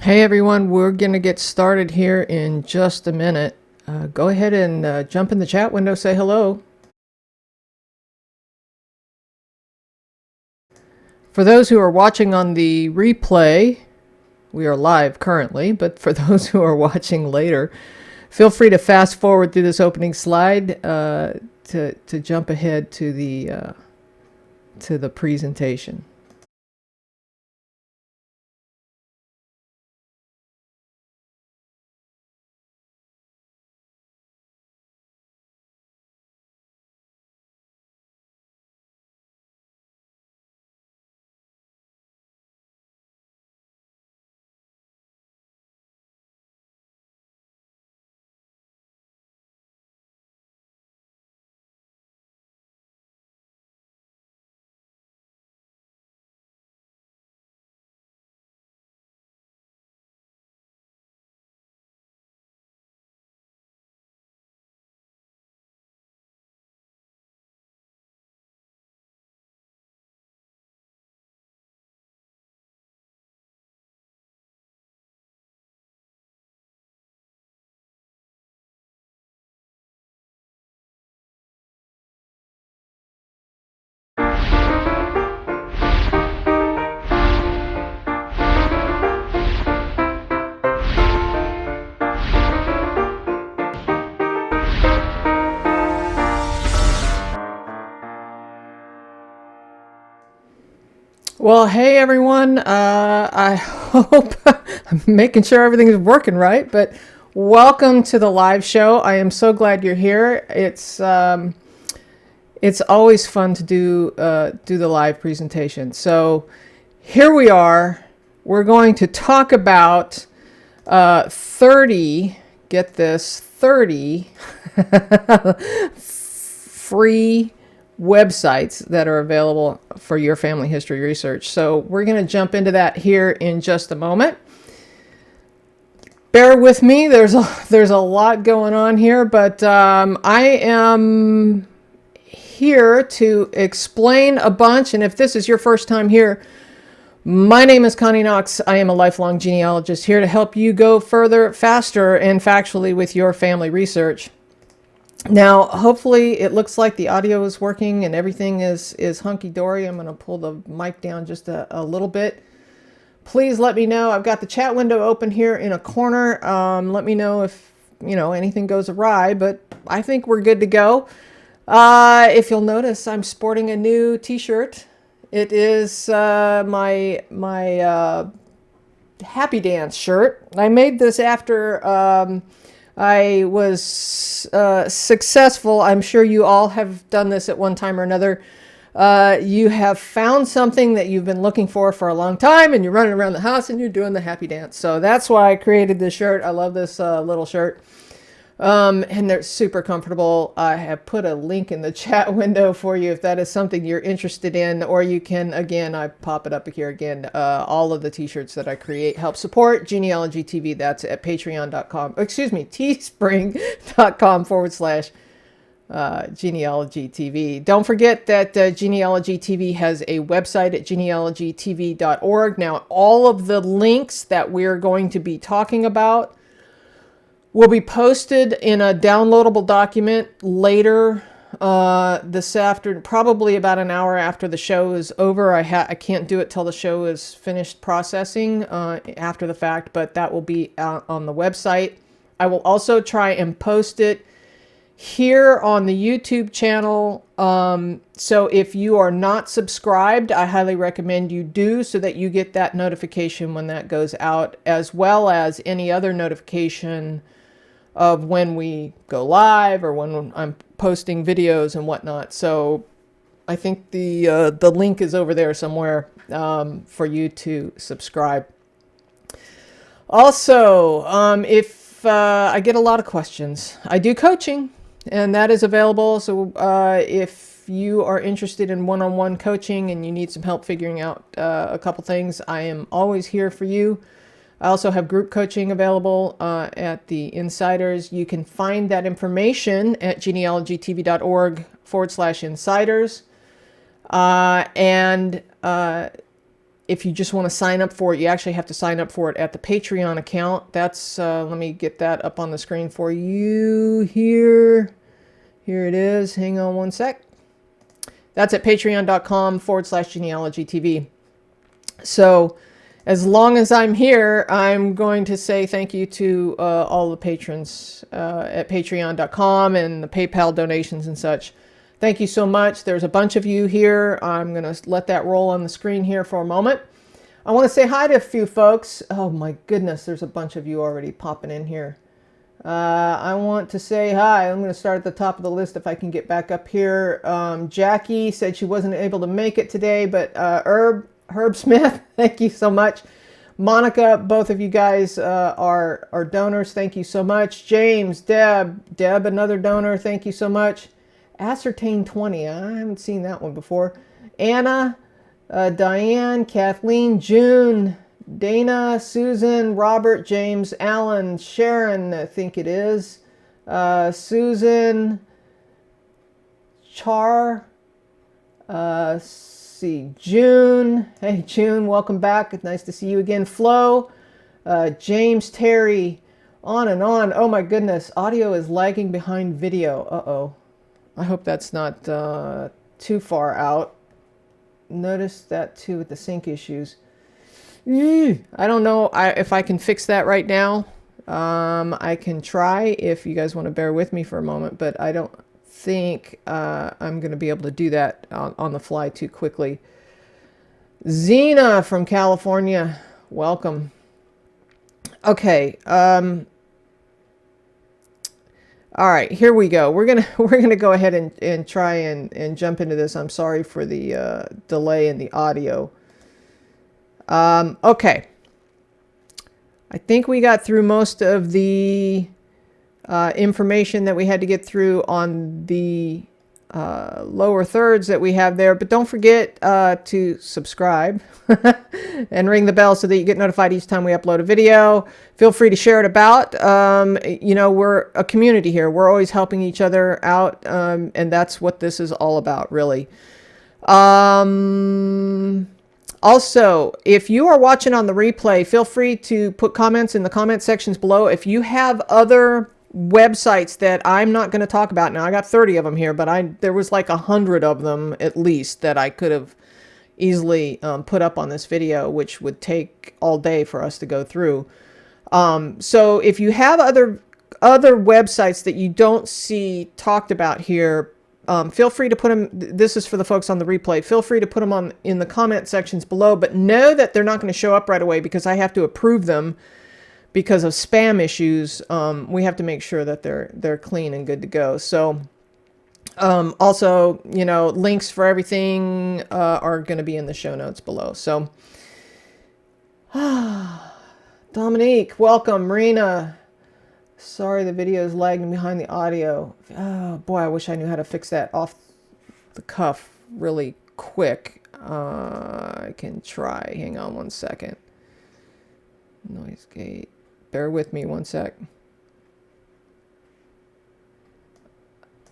Hey everyone, we're going to get started here in just a minute. Go ahead and jump in the chat window, say hello. For those who are watching on the replay, we are live currently, but for those who are watching later, feel free to fast forward through this opening slide to jump ahead to the presentation. Well, hey everyone, I hope I'm making sure everything is working right, but welcome to the live show. I am so glad you're here. It's always fun to do the live presentation. So here we are. We're going to talk about 30, get this, 30 free websites that are available for your family history research. So we're going to jump into that here in just a moment. Bear with me. There's a lot going on here, but I am here to explain a bunch. And if this is your first time here, my name is Connie Knox. I am a lifelong genealogist here to help you go further, faster, and factually with your family research. Now, hopefully it looks like the audio is working and everything is hunky-dory. I'm going to pull the mic down just a little bit. Please let me know. I've got the chat window open here in a corner. Let me know if, anything goes awry, but I think we're good to go. If you'll notice, I'm sporting a new t-shirt. It is my Happy Dance shirt. I made this after I was successful. I'm sure you all have done this at one time or another. You have found something that you've been looking for a long time, and you're running around the house and you're doing the happy dance. So that's why I created this shirt. I love this little shirt. And they're super comfortable. I have put a link in the chat window for you if that is something you're interested in, or you can, again, I pop it up here again. All of the t-shirts that I create help support Genealogy TV. That's at patreon.com, teespring.com/Genealogy TV. Don't forget that Genealogy TV has a website at genealogytv.org. Now, all of the links that we're going to be talking about will be posted in a downloadable document later this afternoon, probably about an hour after the show is over. I can't do it till the show is finished processing after the fact, but that will be out on the website. I will also try and post it here on the YouTube channel. So if you are not subscribed, I highly recommend you do, so that you get that notification when that goes out, as well as any other notification of when we go live or when I'm posting videos and whatnot. So I think the link is over there somewhere for you to subscribe. Also, if I get a lot of questions, I do coaching, and that is available. So if you are interested in one-on-one coaching and you need some help figuring out a couple things, I am always here for you. I also have group coaching available at the Insiders. You can find that information at genealogytv.org/insiders. And If you just want to sign up for it, you actually have to sign up for it at the Patreon account. That's, let me get that up on the screen for you here. Here it is. Hang on one sec. That's at patreon.com/genealogytv. So as long as I'm here, I'm going to say thank you to all the patrons at patreon.com and the PayPal donations and such. Thank you so much. There's a bunch of you here. I'm going to let that roll on the screen here for a moment. I want to say hi to a few folks. Oh my goodness, there's a bunch of you already popping in here. I want to say hi. I'm going to start at the top of the list if I can get back up here. Jackie said she wasn't able to make it today, but Herb Smith, thank you so much. Monica, both of you guys are donors. Thank you so much. James, Deb, another donor. Thank you so much. Ascertain 20. I haven't seen that one before. Anna, Diane, Kathleen, June, Dana, Susan, Robert, James, Alan, Sharon, I think it is. Susan, Char, see, June. Hey, June, welcome back. It's nice to see you again. Flo, James, Terry, on and on. Oh my goodness, audio is lagging behind video. Uh-oh. I hope that's not too far out. Notice that too with the sync issues. I don't know if I can fix that right now. I can try if you guys want to bear with me for a moment, but I don't think I'm going to be able to do that on the fly too quickly. Zena from California, welcome. Okay, all right, here we go. We're gonna go ahead and try and jump into this. I'm sorry for the delay in the audio. Okay, I think we got through most of the information that we had to get through on the lower thirds that we have there, but don't forget to subscribe and ring the bell so that you get notified each time we upload a video. Feel free to share it about. You know, we're a community here. We're always helping each other out, and that's what this is all about, really. Also, if you are watching on the replay, feel free to put comments in the comment sections below. If you have other websites that I'm not going to talk about now, I got 30 of them here, but there was like 100 of them at least that I could have easily put up on this video, which would take all day for us to go through. So if you have other websites that you don't see talked about here, feel free to put them. This is for the folks on the replay. Feel free to put them in the comment sections below, but know that they're not going to show up right away because I have to approve them. Because of spam issues, we have to make sure that they're clean and good to go. So also, you know, links for everything are going to be in the show notes below. So Dominique, welcome. Marina, sorry the video is lagging behind the audio. Oh boy, I wish I knew how to fix that off the cuff really quick. I can try. Hang on one second. Noise gate. Bear with me one sec.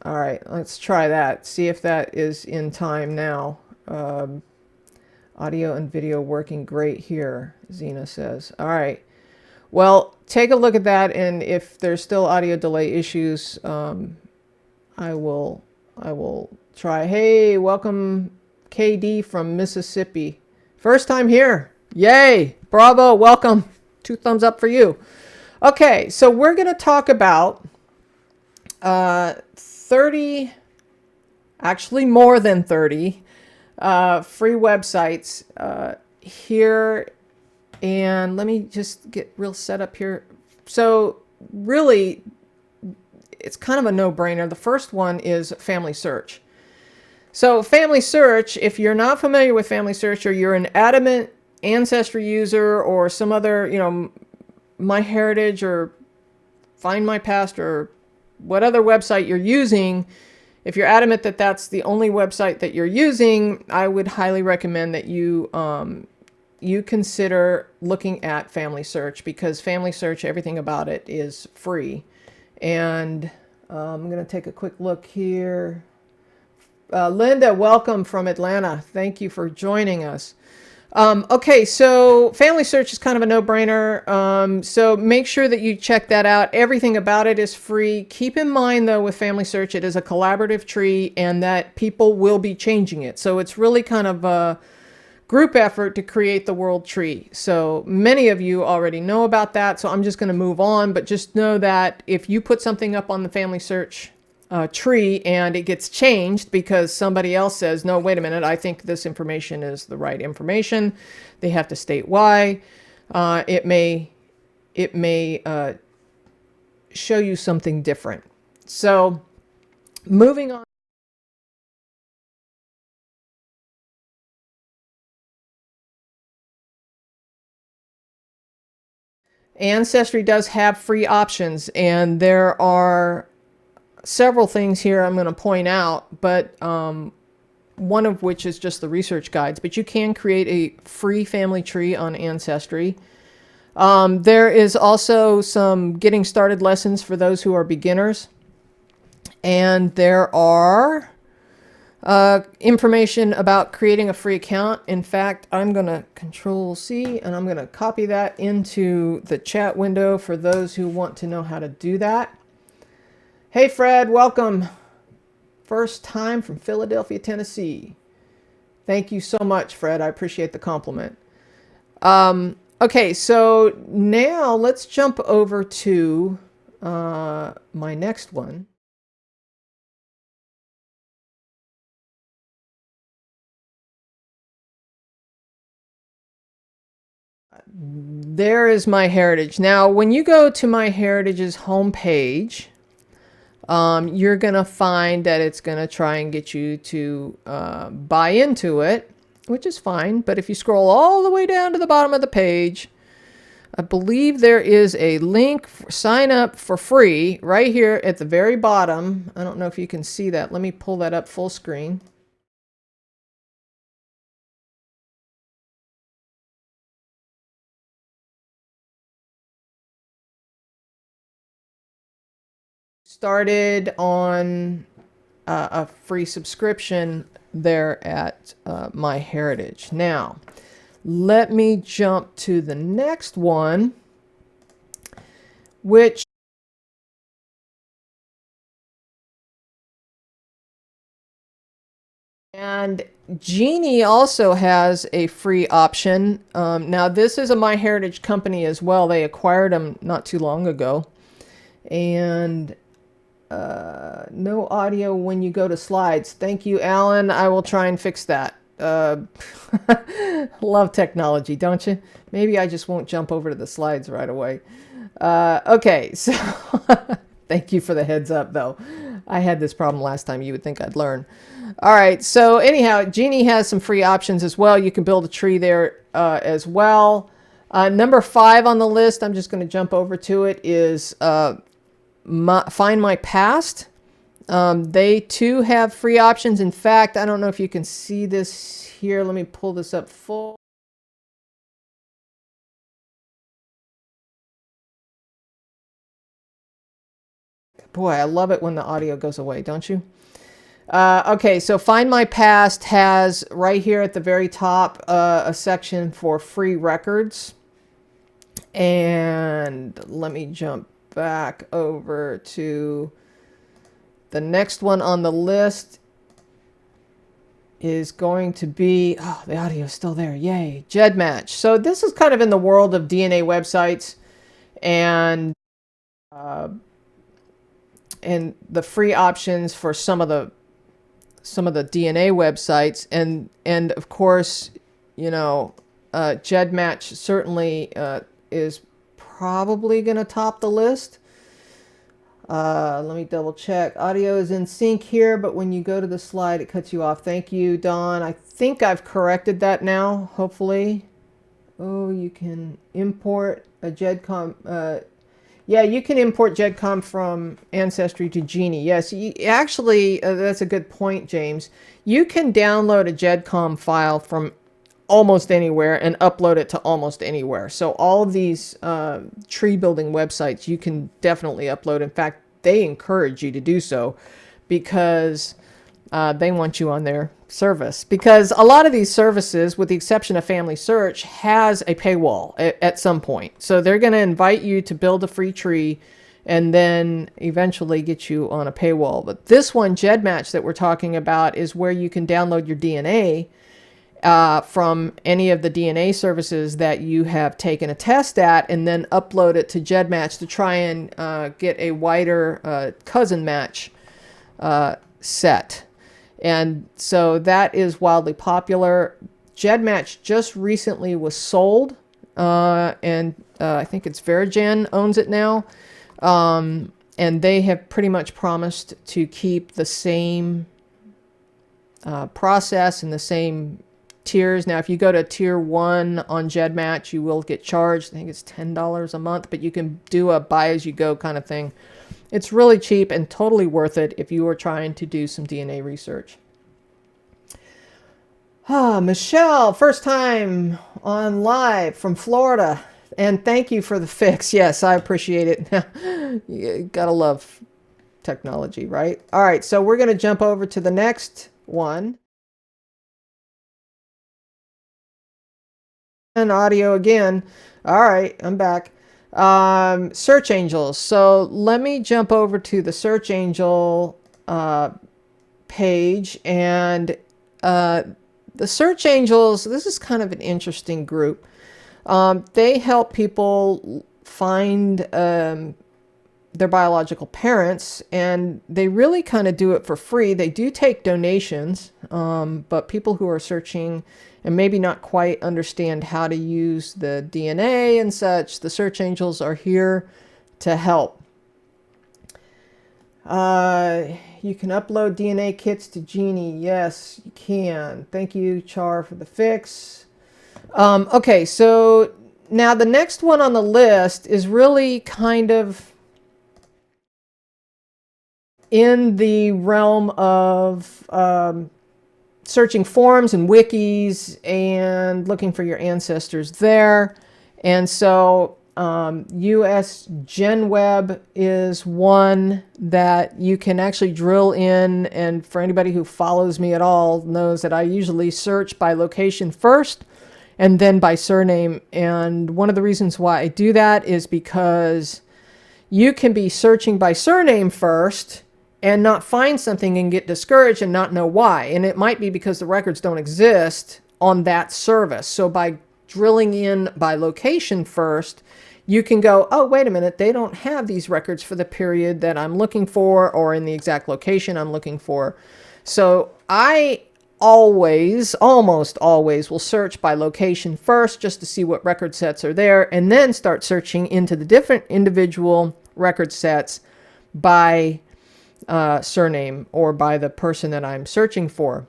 All right, let's try that. See if that is in time now. Audio and video working great here, Zena says. All right. Well, take a look at that, and if there's still audio delay issues, I will try. Hey, welcome KD from Mississippi. First time here. Yay! Bravo, welcome. 2 thumbs up for you. Okay, so we're going to talk about 30, actually more than 30, free websites here. And let me just get real set up here. So really, it's kind of a no-brainer. The first one is Family Search. So Family Search, if you're not familiar with Family Search, or you're an adamant Ancestry user or some other, you know, MyHeritage or Find My Past or what other website you're using, if you're adamant that that's the only website that you're using, I would highly recommend that you consider looking at Family Search, because Family Search, everything about it is free. And I'm going to take a quick look here. Linda, welcome from Atlanta. Thank you for joining us. Okay, so Family Search is kind of a no-brainer. So make sure that you check that out. Everything about it is free. Keep in mind, though, with Family Search, it is a collaborative tree and that people will be changing it. So it's really kind of a group effort to create the world tree. So many of you already know about that, so I'm just going to move on. But just know that if you put something up on the Family Search tree and it gets changed because somebody else says, no, wait a minute, I think this information is the right information, they have to state why. It may show you something different. So moving on. Ancestry does have free options, and there are several things here I'm going to point out, but one of which is just the research guides. But you can create a free family tree on Ancestry. There is also some getting started lessons for those who are beginners. And there are information about creating a free account. In fact, I'm going to Control-C and I'm going to copy that into the chat window for those who want to know how to do that. Hey, Fred, welcome. First time from Philadelphia, Tennessee. Thank you so much, Fred. I appreciate the compliment. Okay, so now let's jump over to my next one. There is MyHeritage. Now, when you go to MyHeritage's homepage, you're going to find that it's going to try and get you to buy into it, which is fine. But if you scroll all the way down to the bottom of the page, I believe there is a link for sign up for free right here at the very bottom. I don't know if you can see that. Let me pull that up full screen. Started on a free subscription there at MyHeritage. Now, let me jump to the next one, which and Genie also has a free option. Now, this is a MyHeritage company as well. They acquired them not too long ago. And no audio when you go to slides. Thank you, Alan. I will try and fix that. Love technology, don't you? Maybe I just won't jump over to the slides right away. Okay, so thank you for the heads up, though. I had this problem last time. You would think I'd learn. All right, so anyhow, Genie has some free options as well. You can build a tree there as well. Number 5 on the list, I'm just going to jump over to it, is Find My Past. They too have free options. In fact, I don't know if you can see this here. Let me pull this up full. Boy, I love it when the audio goes away, don't you? Okay, so Find My Past has right here at the very top a section for free records. And let me jump back over to the next one on the list is going to be, oh, the audio is still there. Yay. JedMatch. So this is kind of in the world of DNA websites and the free options for some of the DNA websites. And of course, you know, JedMatch certainly is probably going to top the list. Let me double check. Audio is in sync here, but when you go to the slide, it cuts you off. Thank you, Don. I think I've corrected that now, hopefully. Oh, you can import a JedCom. Yeah, you can import JedCom from Ancestry to Genie. Yes, actually, that's a good point, James. You can download a JedCom file from almost anywhere and upload it to almost anywhere. So all of these tree building websites, you can definitely upload. In fact, they encourage you to do so because They want you on their service because a lot of these services, with the exception of Family Search, has a paywall at some point. So they're going to invite you to build a free tree and then eventually get you on a paywall. But this one, JedMatch, that we're talking about is where you can download your DNA from any of the DNA services that you have taken a test at and then upload it to JedMatch to try and get a wider cousin match set. And so that is wildly popular. JedMatch just recently was sold, and I think it's Verigen owns it now. And they have pretty much promised to keep the same process and the same tiers. Now, if you go to tier 1 on JedMatch, you will get charged. I think it's $10 a month, but you can do a buy-as-you-go kind of thing. It's really cheap and totally worth it if you are trying to do some DNA research. Michelle, first time on live from Florida. And thank you for the fix. Yes, I appreciate it. You gotta love technology, right? All right, so we're going to jump over to the next one. And audio again. All right, I'm back. Search angels. So let me jump over to the search angel page. And the search angels, this is kind of an interesting group. They help people find their biological parents, and they really kind of do it for free. They do take donations, but people who are searching and maybe not quite understand how to use the DNA and such, the search angels are here to help. You can upload DNA kits to Genie. Yes, you can. Thank you, Char, for the fix. Okay, so now the next one on the list is really kind of in the realm of searching forums and wikis and looking for your ancestors there. And so US Jen Webb is one that you can actually drill in. And for anybody who follows me at all knows that I usually search by location first and then by surname. And one of the reasons why I do that is because you can be searching by surname first and not find something and get discouraged and not know why. And it might be because the records don't exist on that service. So by drilling in by location first, you can go, oh, wait a minute, they don't have these records for the period that I'm looking for or in the exact location I'm looking for. So I almost always will search by location first just to see what record sets are there, and then start searching into the different individual record sets by surname or by the person that I'm searching for.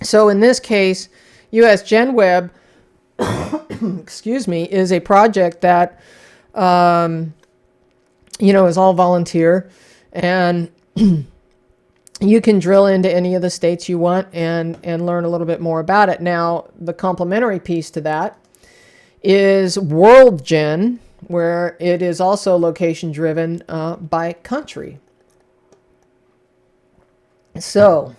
So in this case, US Jen Webb, excuse me, is a project that, is all volunteer, and you can drill into any of the states you want and learn a little bit more about it. Now, the complementary piece to that is WorldGen, where it is also location driven by country. So,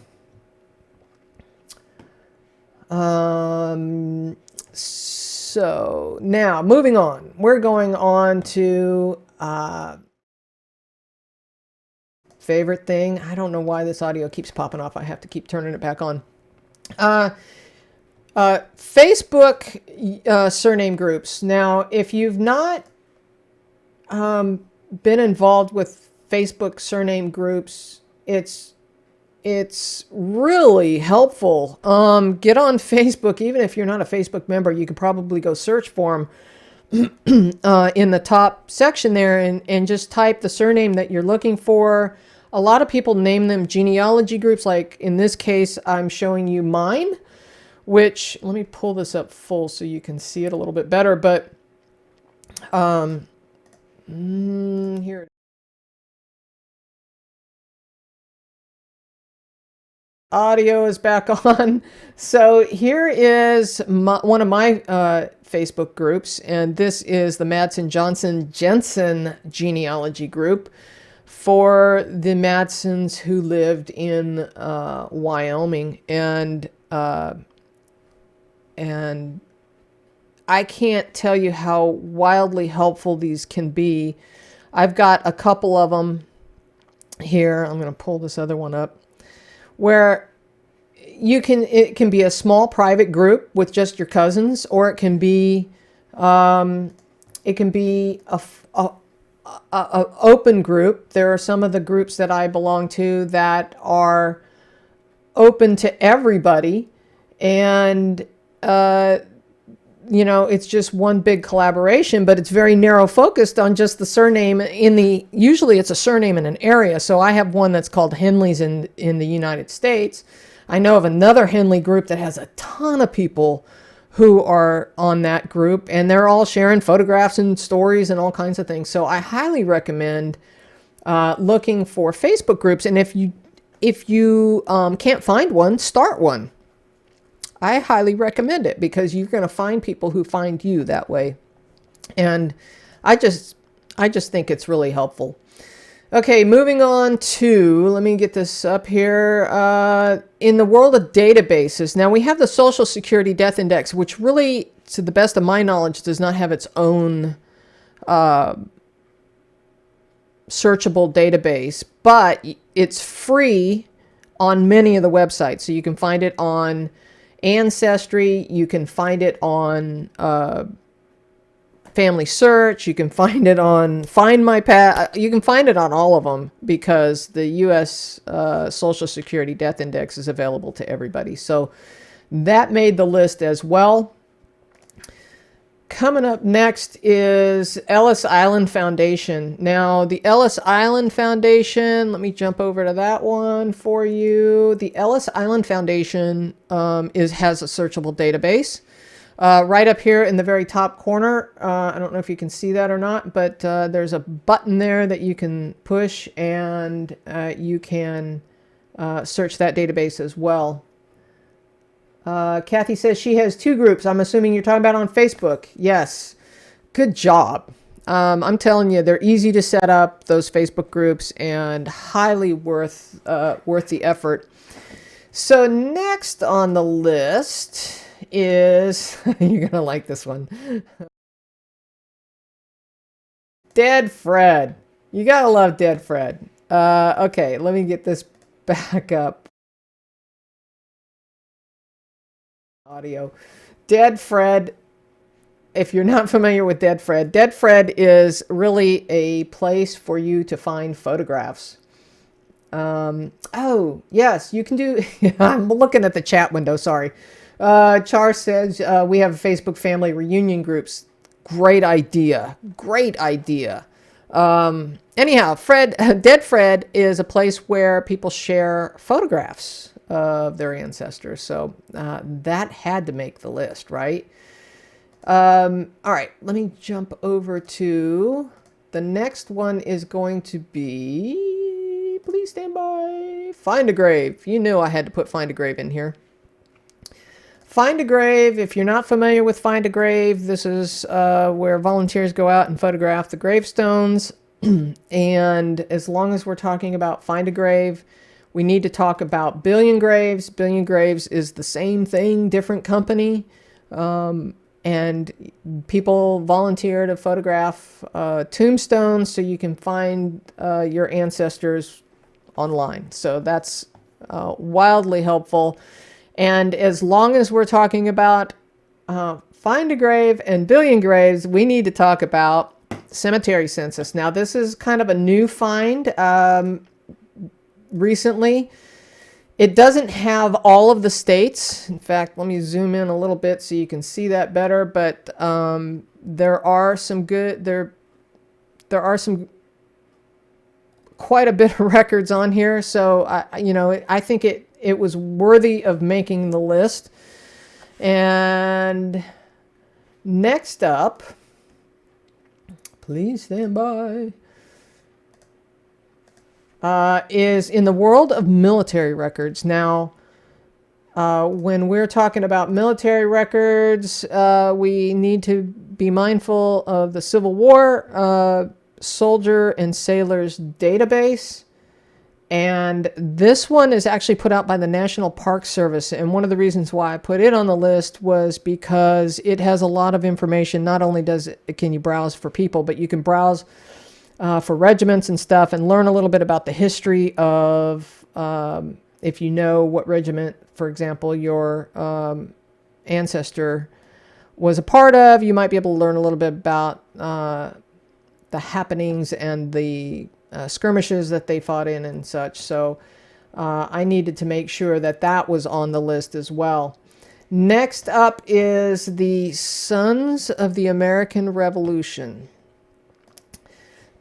so now moving on, we're going on to favorite thing. I don't know why this audio keeps popping off. I have to keep turning it back on. Facebook surname groups. Now, if you've not been involved with Facebook surname groups, it's really helpful. Get on Facebook. Even if you're not a Facebook member, you can probably go search for them in the top section there and just type the surname that you're looking for. A lot of people name them genealogy groups. Like in this case, I'm showing you mine, which, let me pull this up full so you can see it a little bit better. But here. Audio is back on. So here is one of my Facebook groups, and this is the Madsen Johnson Jensen genealogy group for the Madsons who lived in Wyoming, and I can't tell you how wildly helpful these can be. I've got a couple of them here. I'm going to pull this other one up, where it can be a small private group with just your cousins, or it can be a open group. There are some of the groups that I belong to that are open to everybody, and it's just one big collaboration, but it's very narrow focused on just the surname usually it's a surname in an area. So I have one that's called Henleys in the United States. I know of another Henley group that has a ton of people who are on that group, and they're all sharing photographs and stories and all kinds of things. So I highly recommend looking for Facebook groups. And if you can't find one, start one. I highly recommend it, because you're going to find people who find you that way. And I just think it's really helpful. Okay, moving on to, let me get this up here. In the world of databases, now we have the Social Security Death Index, which really, to the best of my knowledge, does not have its own searchable database, but it's free on many of the websites. So you can find it on Ancestry, you can find it on Family Search, you can find it on Find My Past, you can find it on all of them, because the US Social Security Death Index is available to everybody. So that made the list as well. Coming up next is Ellis Island Foundation. Now, the Ellis Island Foundation, let me jump over to that one for you. The Ellis Island Foundation has a searchable database. Right up here in the very top corner, I don't know if you can see that or not, but there's a button there that you can push, and you can search that database as well. Kathy says she has 2 groups. I'm assuming you're talking about on Facebook. Yes. Good job. I'm telling you, they're easy to set up, those Facebook groups, and highly worth the effort. So next on the list is, you're going to like this one. Dead Fred. You got to love Dead Fred. Okay, let me get this back up. Audio. Dead Fred, if you're not familiar with Dead Fred is really a place for you to find photographs. Oh, yes, you can do, I'm looking at the chat window, sorry. Char says we have Facebook family reunion groups. Great idea. Great idea. Anyhow, Dead Fred is a place where people share photographs of their ancestors. So that had to make the list, right? All right, let me jump over to the next one is going to be, please stand by, Find a Grave. You knew I had to put Find a Grave in here. Find a Grave, if you're not familiar with Find a Grave, this is where volunteers go out and photograph the gravestones. And as long as we're talking about Find a Grave, we need to talk about Billion Graves. Billion Graves is the same thing, different company. And people volunteer to photograph tombstones so you can find your ancestors online. So that's wildly helpful. And as long as we're talking about Find a Grave and Billion Graves, we need to talk about Cemetery Census. Now, this is kind of a new find. Recently, it doesn't have all of the states. In fact, let me zoom in a little bit so you can see that better. But there are some quite a bit of records on here. So I think it was worthy of making the list. And next up, please stand by. Is in the world of military records. Now, when we're talking about military records, we need to be mindful of the Civil War Soldier and Sailors Database. And this one is actually put out by the National Park Service. And one of the reasons why I put it on the list was because it has a lot of information. Not only can you browse for people, but you can browse for regiments and stuff and learn a little bit about the history of, if you know what regiment, for example, your ancestor was a part of, you might be able to learn a little bit about the happenings and the skirmishes that they fought in and such. So I needed to make sure that that was on the list as well. Next up is the Sons of the American Revolution.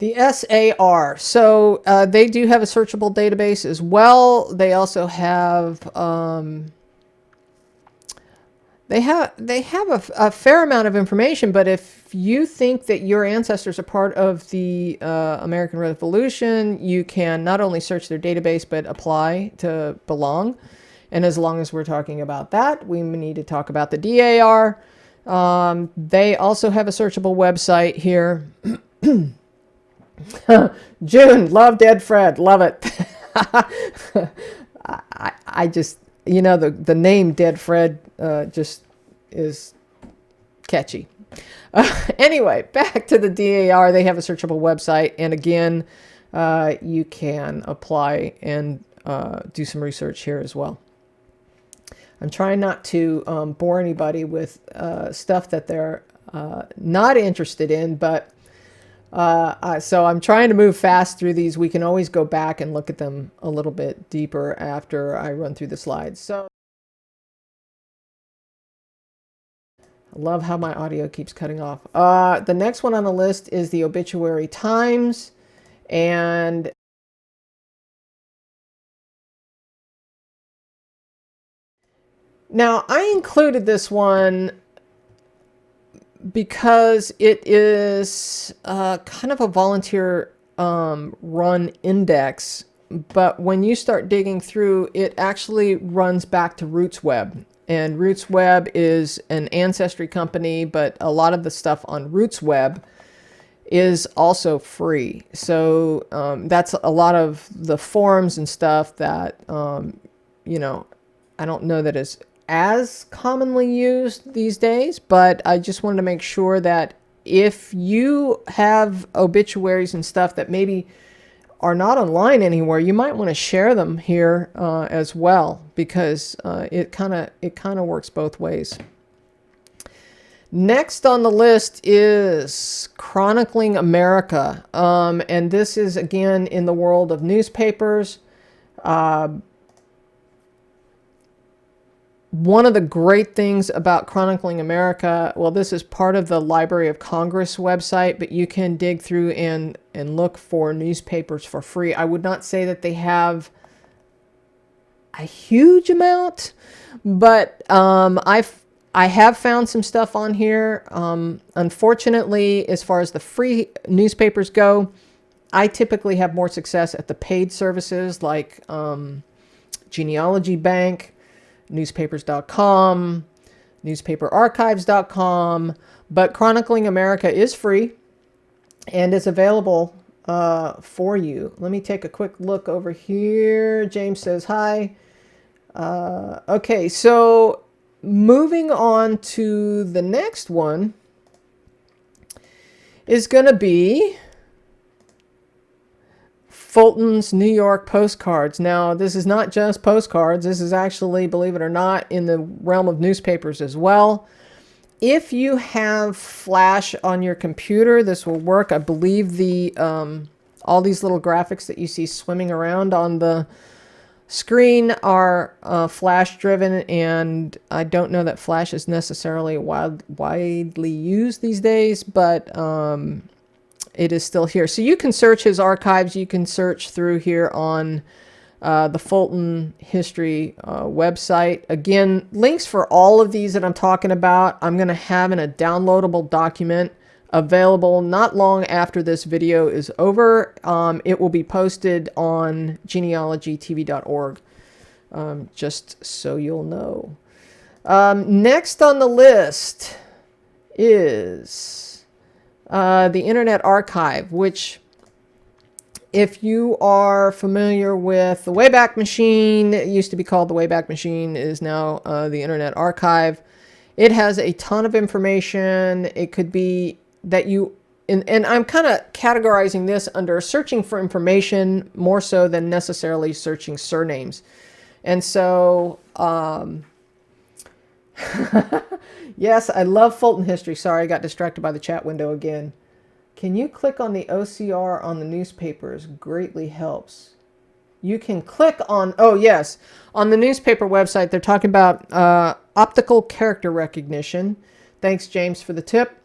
The SAR. So they do have a searchable database as well. They also have they have a fair amount of information, but if you think that your ancestors are part of the American Revolution, you can not only search their database, but apply to belong. And as long as we're talking about that, we need to talk about the DAR. They also have a searchable website here. June, love Dead Fred, love it. I just, you know, the name Dead Fred just is catchy. Anyway, back to the DAR. They have a searchable website, and again, you can apply and do some research here as well. I'm trying not to bore anybody with stuff that they're not interested in, but so I'm trying to move fast through these. We can always go back and look at them a little bit deeper after I run through the slides. So I love how my audio keeps cutting off. The next one on the list is the Obituary Times. And now I included this one because it is kind of a volunteer run index, but when you start digging through, it actually runs back to Roots Web. And Roots Web is an ancestry company, but a lot of the stuff on Roots Web is also free. So that's a lot of the forums and stuff that, you know, I don't know that is as commonly used these days, but I just wanted to make sure that if you have obituaries and stuff that maybe are not online anywhere, you might want to share them here as well, because it kind of works both ways. Next on the list is Chronicling America, and this is again in the world of newspapers. One of the great things about Chronicling America, well, this is part of the Library of Congress website, but you can dig through and look for newspapers for free. I would not say that they have a huge amount, but I have found some stuff on here. Unfortunately, as far as the free newspapers go, I typically have more success at the paid services like Genealogy Bank, newspapers.com, newspaperarchives.com, but Chronicling America is free and is available for you. Let me take a quick look over here. James says hi. Okay, so moving on to the next one is going to be Fulton's New York postcards. Now, this is not just postcards. This is actually, believe it or not, in the realm of newspapers as well. If you have Flash on your computer, this will work. I believe the all these little graphics that you see swimming around on the screen are Flash driven, and I don't know that Flash is necessarily widely used these days, but it is still here. So you can search his archives. You can search through here on the Fulton History website. Again, links for all of these that I'm talking about, I'm going to have in a downloadable document available not long after this video is over. It will be posted on genealogytv.org, just so you'll know. Next on the list is the Internet Archive, which, if you are familiar with the Wayback Machine, it used to be called the Wayback Machine, is now the Internet Archive. It has a ton of information. It could be that you, and I'm kind of categorizing this under searching for information more so than necessarily searching surnames. And so, yes, I love Fulton history. Sorry, I got distracted by the chat window again. Can you click on the OCR on the newspapers? Greatly helps. You can click on, oh yes, on the newspaper website, they're talking about optical character recognition. Thanks, James, for the tip.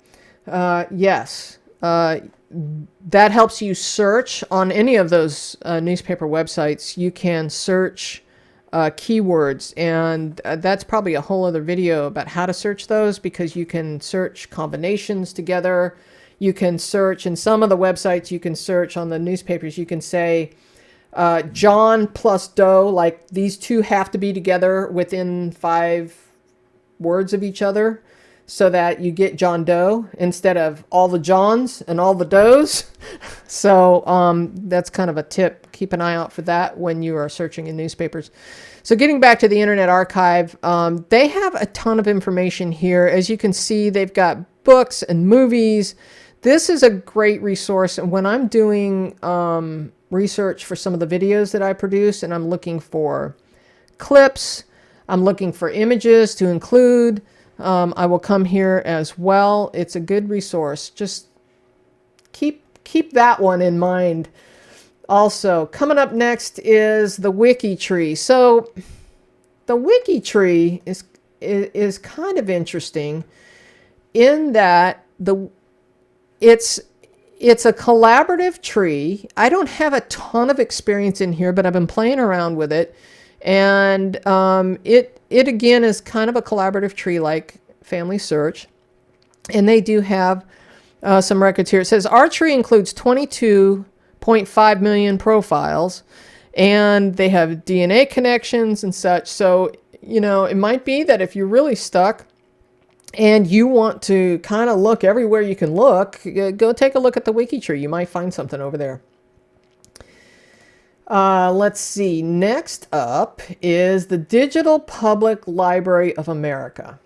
Yes, that helps you search on any of those newspaper websites. You can search keywords, and that's probably a whole other video about how to search those, because you can search combinations together. You can search in some of the websites, you can search on the newspapers, you can say John plus Doe, like these two have to be together within 5 words of each other so that you get John Doe instead of all the Johns and all the Does. So that's kind of a tip. Keep an eye out for that when you are searching in newspapers. So getting back to the Internet Archive, they have a ton of information here. As you can see, they've got books and movies. This is a great resource. And when I'm doing research for some of the videos that I produce, and I'm looking for clips, I'm looking for images to include, I will come here as well. It's a good resource. Just keep that one in mind. Also, coming up next is the WikiTree. So the WikiTree is kind of interesting in that it's a collaborative tree. I don't have a ton of experience in here, but I've been playing around with it. And it again is kind of a collaborative tree like Family Search. And they do have some records here. It says our tree includes 22.5 million profiles, and they have DNA connections and such. So, you know, it might be that if you're really stuck and you want to kind of look everywhere you can look, go take a look at the WikiTree. You might find something over there. Let's see. Next up is the Digital Public Library of America.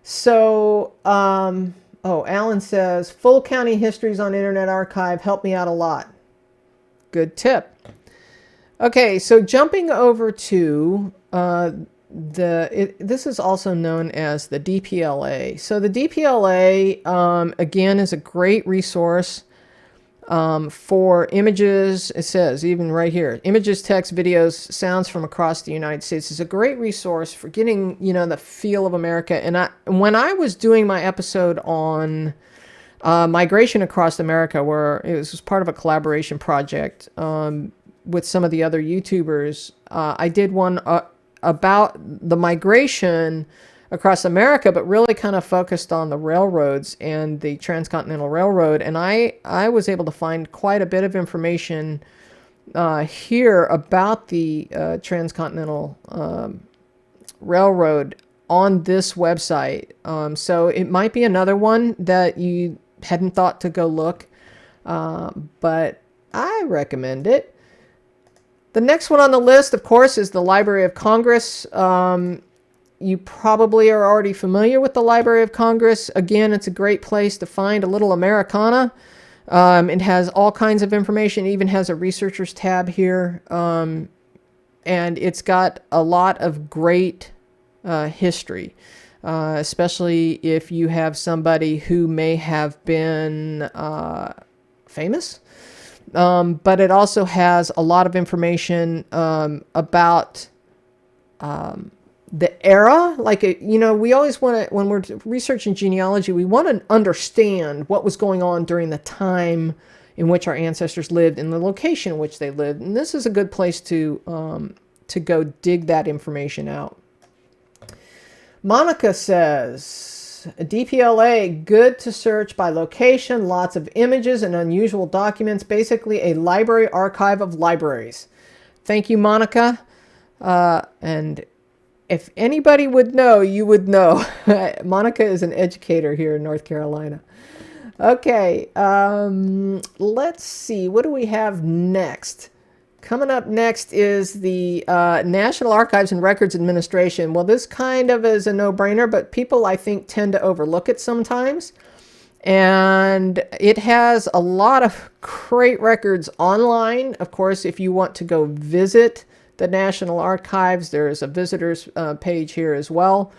So, oh, Alan says, full county histories on Internet Archive help me out a lot. Good tip. Okay, so jumping over to this is also known as the DPLA. So the DPLA, again, is a great resource for images. It says, even right here, images, text, videos, sounds from across the United States. Is a great resource for getting, you know, the feel of America. And when I was doing my episode on migration across America, where it was part of a collaboration project with some of the other YouTubers, I did one about the migration across America, but really kind of focused on the railroads and the Transcontinental Railroad. And I was able to find quite a bit of information here about the Transcontinental Railroad on this website. So it might be another one that you hadn't thought to go look, but I recommend it. The next one on the list, of course, is the Library of Congress. You probably are already familiar with the Library of Congress. Again, it's a great place to find a little Americana. It has all kinds of information. It even has a researchers tab here. And it's got a lot of great history, especially if you have somebody who may have been famous. But it also has a lot of information about the era. Like, you know, we always want to, when we're researching genealogy, we want to understand what was going on during the time in which our ancestors lived and the location in which they lived. And this is a good place to go dig that information out. Monica says, DPLA, good to search by location, lots of images and unusual documents, basically a library archive of libraries. Thank you, Monica. And if anybody would know, you would know. Monica is an educator here in North Carolina. Okay, let's see. What do we have next? Coming up next is the National Archives and Records Administration. Well, this kind of is a no-brainer, but people, I think, tend to overlook it sometimes. And it has a lot of great records online. Of course, if you want to go visit the National Archives, there's a visitors page here as well.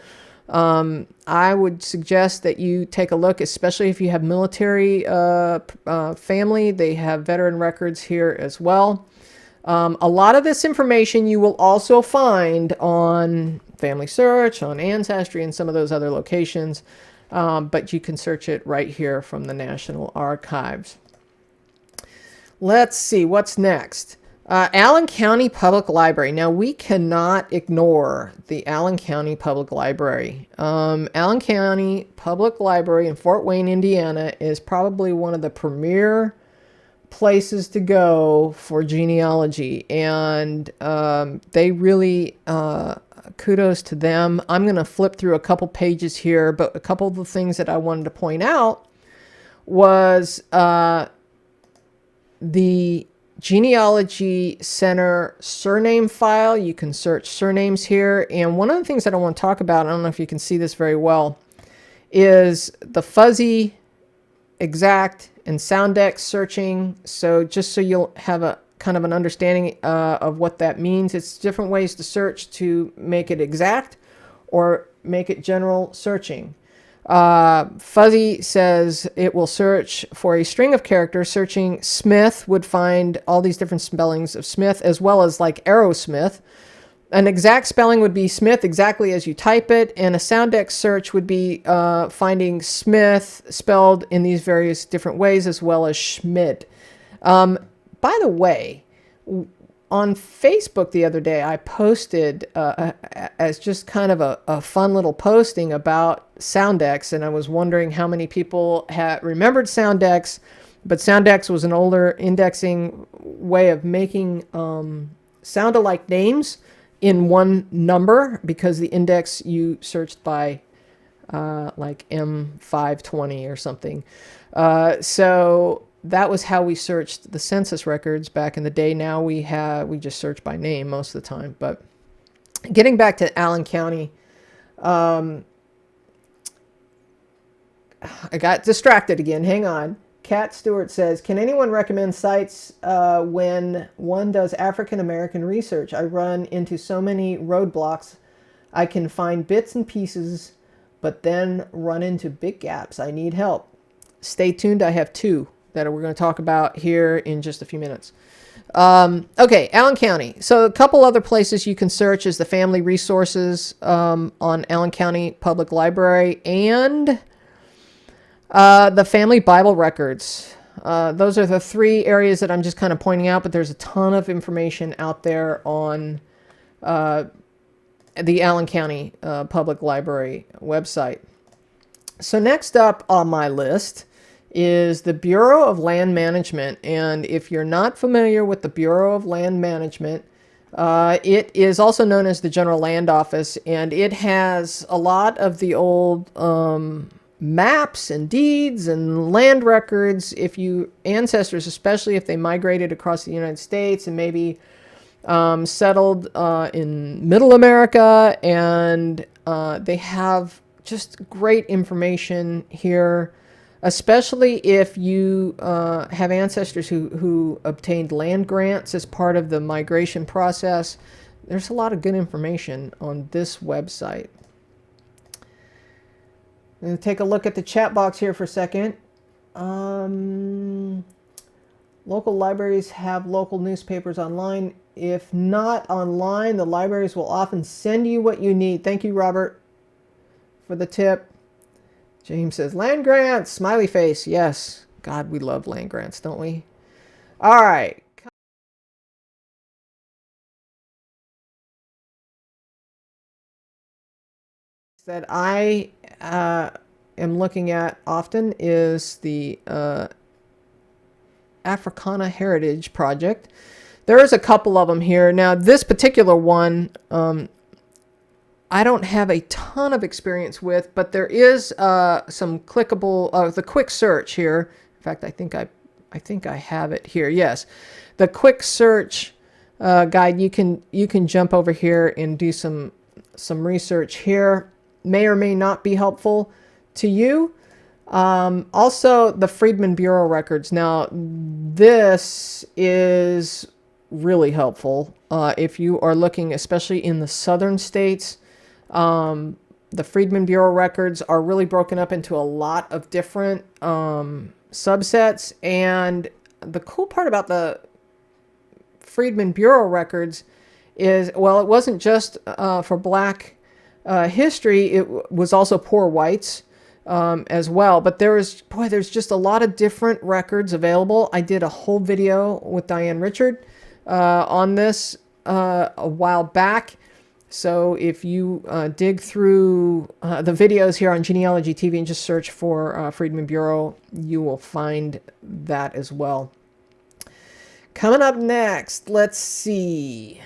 I would suggest that you take a look, especially if you have military family. They have veteran records here as well. A lot of this information you will also find on Family Search, on Ancestry, and some of those other locations. But you can search it right here from the National Archives. Let's see what's next. Allen County Public Library. Now, we cannot ignore the Allen County Public Library. Allen County Public Library in Fort Wayne, Indiana is probably one of the premier places to go for genealogy. And they really, kudos to them. I'm going to flip through a couple pages here, but a couple of the things that I wanted to point out was the Genealogy Center surname file. You can search surnames here. And one of the things that I want to talk about, I don't know if you can see this very well, is the fuzzy, exact, and soundex searching. So just so you'll have a kind of an understanding of what that means. It's different ways to search to make it exact or make it general searching. Fuzzy says it will search for a string of characters. Searching Smith would find all these different spellings of Smith, as well as like Aerosmith. An exact spelling would be Smith exactly as you type it, and a soundex search would be finding Smith spelled in these various different ways, as well as Schmidt. By the way, on Facebook the other day, I posted as just kind of a fun little posting about Soundex, and I was wondering how many people had remembered Soundex, but Soundex was an older indexing way of making sound-alike names in one number, because the index you searched by like M520 or something. So that was how we searched the census records back in the day. Now we just search by name most of the time. But getting back to Allen County, I got distracted again. Hang on. Kat Stewart says, can anyone recommend sites when one does African American research? I run into so many roadblocks. I can find bits and pieces, but then run into big gaps. I need help. Stay tuned. I have two that we're going to talk about here in just a few minutes. Okay, Allen County. So a couple other places you can search is the Family Resources on Allen County Public Library, and the Family Bible Records. Those are the three areas that I'm just kind of pointing out, but there's a ton of information out there on the Allen County Public Library website. So next up on my list is the Bureau of Land Management. And if you're not familiar with the Bureau of Land Management, it is also known as the General Land Office, and it has a lot of the old maps and deeds and land records. If you ancestors, especially if they migrated across the United States and maybe settled in Middle America, and they have just great information here, especially if you have ancestors who obtained land grants as part of the migration process. There's a lot of good information on this website. I'm going to take a look at the chat box here for a second. Local libraries have local newspapers online. If not online, the libraries will often send you what you need. Thank you, Robert, for the tip. James says, land grants, smiley face. Yes. God, we love land grants, don't we? All right. That I am looking at often is the Africana Heritage Project. There is a couple of them here. Now, this particular one I don't have a ton of experience with, but there is some clickable, the quick search here. In fact, I think I have it here. Yes, the quick search guide. You can jump over here and do some research here. May or may not be helpful to you. Also, the Freeman Bureau records. Now, this is really helpful if you are looking, especially in the southern states. The Freeman Bureau records are really broken up into a lot of different subsets. And the cool part about the Freeman Bureau records is, well, it wasn't just for Black history, it was also poor whites as well. But there's just a lot of different records available. I did a whole video with Diane Richard on this a while back. So if you dig through the videos here on Genealogy TV and just search for Freeman Bureau, you will find that as well. Coming up next, let's see.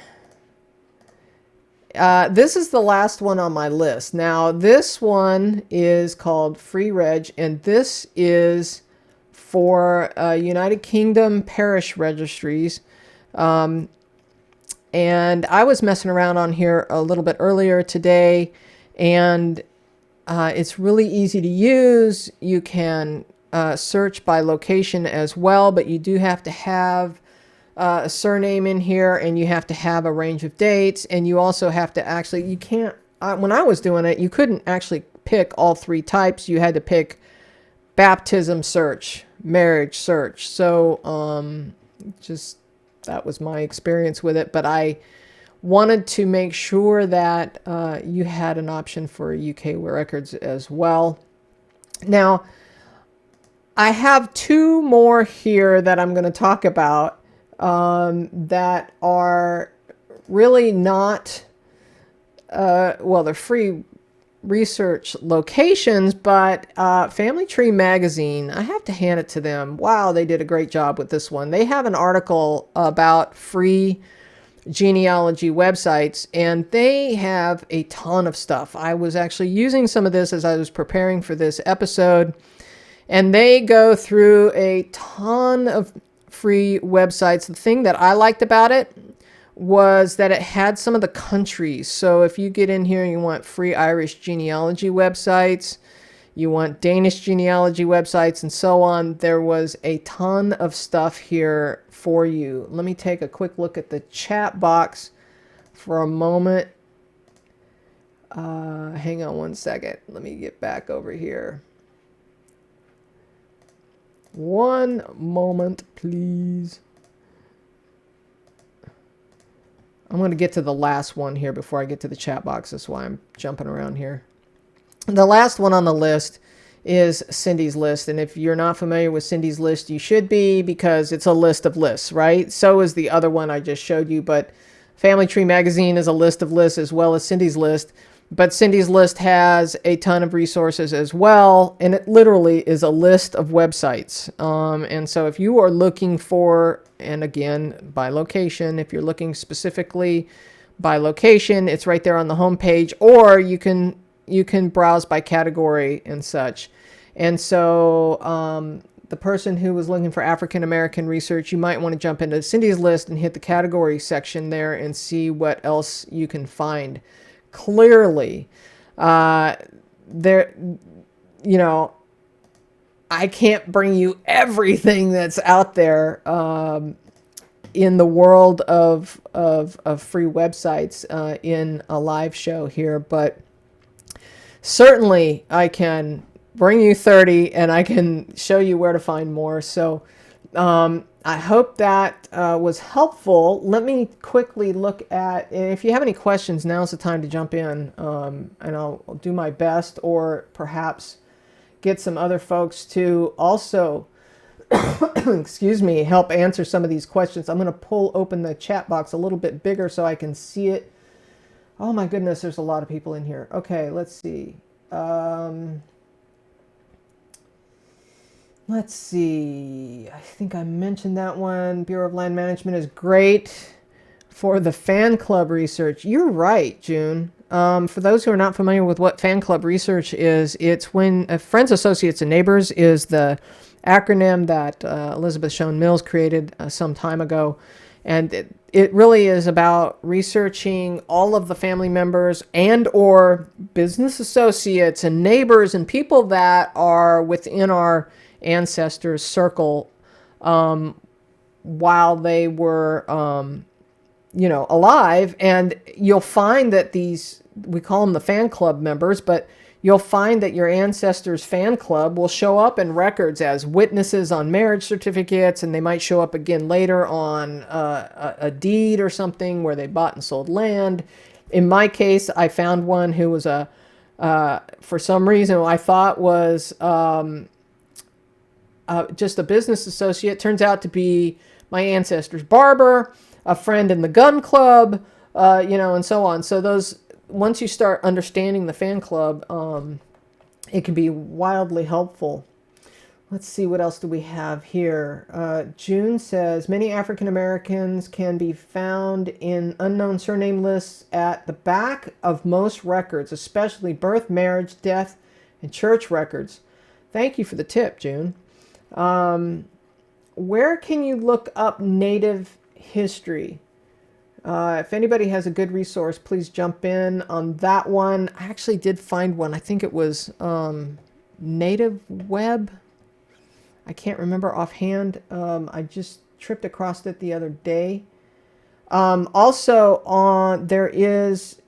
This is the last one on my list. Now, this one is called FreeReg, and this is for United Kingdom parish registries. And I was messing around on here a little bit earlier today, and it's really easy to use. You can search by location as well, but you do have to have a surname in here, and you have to have a range of dates, and you also have to actually, you can't, when I was doing it, you couldn't actually pick all three types. You had to pick baptism search, marriage search. So just that was my experience with it, but I wanted to make sure that you had an option for UK records as well. Now, I have two more here that I'm going to talk about that are really not, well, they're free research locations, but Family Tree Magazine, I have to hand it to them. Wow, they did a great job with this one. They have an article about free genealogy websites, and they have a ton of stuff. I was actually using some of this as I was preparing for this episode, and they go through a ton of free websites. The thing that I liked about it was that it had some of the countries. So if you get in here and you want free Irish genealogy websites, you want Danish genealogy websites, and so on, there was a ton of stuff here for you. Let me take a quick look at the chat box for a moment. Hang on one second. Let me get back over here. One moment, please. I'm going to get to the last one here before I get to the chat box. That's why I'm jumping around here. The last one on the list is Cindy's list. And if you're not familiar with Cindy's list, you should be, because it's a list of lists, right? So is the other one I just showed you. But Family Tree Magazine is a list of lists as well as Cindy's list. But Cindy's list has a ton of resources as well. And it literally is a list of websites. And so if you are looking for, and again, by location, if you're looking specifically by location, it's right there on the home page, or you can browse by category and such. And so the person who was looking for African American research, you might want to jump into Cindy's list and hit the category section there and see what else you can find. Clearly, there, you know, I can't bring you everything that's out there in the world of free websites in a live show here, but certainly I can bring you 30 and I can show you where to find more. So I hope that was helpful. Let me quickly look at, and if you have any questions, now's the time to jump in, and I'll do my best, or perhaps get some other folks to also, excuse me, help answer some of these questions. I'm going to pull open the chat box a little bit bigger so I can see it. Oh my goodness, there's a lot of people in here. Okay, let's see. Let's see. I think I mentioned that one. Bureau of Land Management is great. for the fan club research. You're right, June. For those who are not familiar with what fan club research is, it's when Friends, Associates, and Neighbors is the acronym that Elizabeth Shown Mills created some time ago. And it really is about researching all of the family members and or business associates and neighbors and people that are within our ancestors' circle while they were, alive. And you'll find that these, we call them the fan club members, but you'll find that your ancestors' fan club will show up in records as witnesses on marriage certificates, and they might show up again later on a deed or something where they bought and sold land. In my case, I found one who was for some reason, I thought was just a business associate. Turns out to be my ancestor's barber, a friend in the gun club, and so on. So those, once you start understanding the fan club, it can be wildly helpful. Let's see, what else do we have here? June says, many African Americans can be found in unknown surname lists at the back of most records, especially birth, marriage, death, and church records. Thank you for the tip, June. Where can you look up Native history? If anybody has a good resource, please jump in on that one. I actually did find one. I think it was Native Webb. I can't remember offhand. I just tripped across it the other day. Also, there is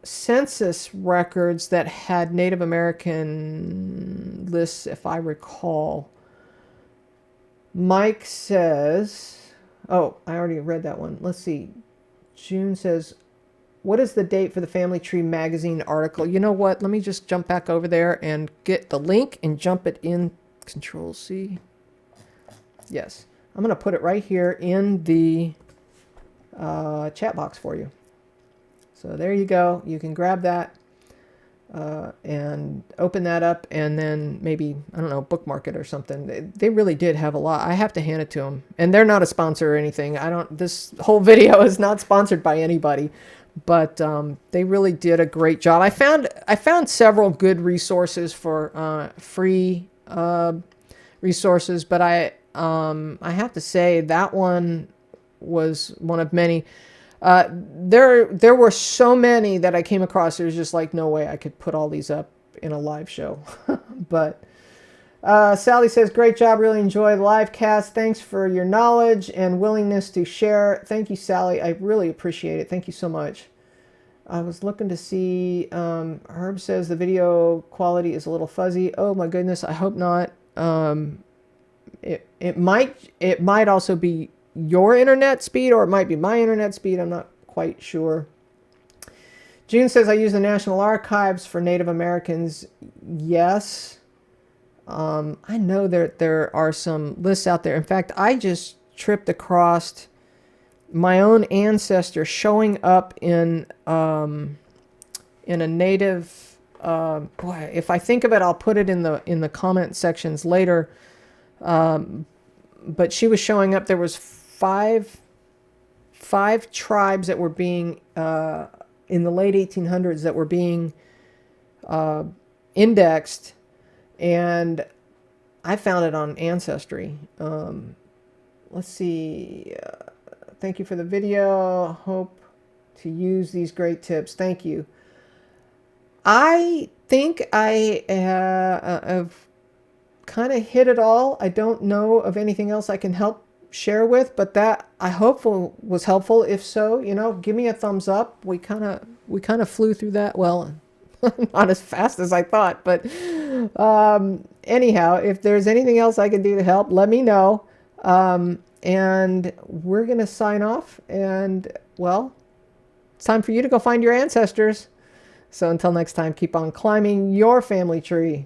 census records that had Native American lists, if I recall. Mike says... Oh, I already read that one. Let's see. June says, what is the date for the Family Tree magazine article? You know what? Let me just jump back over there and get the link and jump it in. Control C. Yes. I'm going to put it right here in the chat box for you. So there you go. You can grab that and open that up, and then maybe, I don't know, bookmark it or something. They really did have a lot. I have to hand it to them. And they're not a sponsor or anything. This whole video is not sponsored by anybody, but they really did a great job. I found several good resources for free resources, but I have to say that one was one of many. There were so many that I came across. There's just like no way I could put all these up in a live show. But Sally says, great job. Really enjoy the live cast. Thanks for your knowledge and willingness to share. Thank you, Sally. I really appreciate it. Thank you so much. I was looking to see, Herb says the video quality is a little fuzzy. Oh my goodness. I hope not. It might also be your internet speed, or it might be my internet speed. I'm not quite sure. June says, I use the National Archives for Native Americans. Yes. I know there are some lists out there. In fact, I just tripped across my own ancestor showing up in a native, boy, if I think of it, I'll put it in the comment sections later. But she was showing up. There was five tribes that were being in the late 1800s that were being indexed, and I found it on Ancestry. Let's see. Thank you for the video. Hope to use these great tips. Thank you. I think I have kind of hit it all. I don't know of anything else I can help share with, but that I hope was helpful. If so, give me a thumbs up. We kind of flew through that. Well, not as fast as I thought, but anyhow, if there's anything else I can do to help, let me know. And we're going to sign off, and well, it's time for you to go find your ancestors. So until next time, keep on climbing your family tree.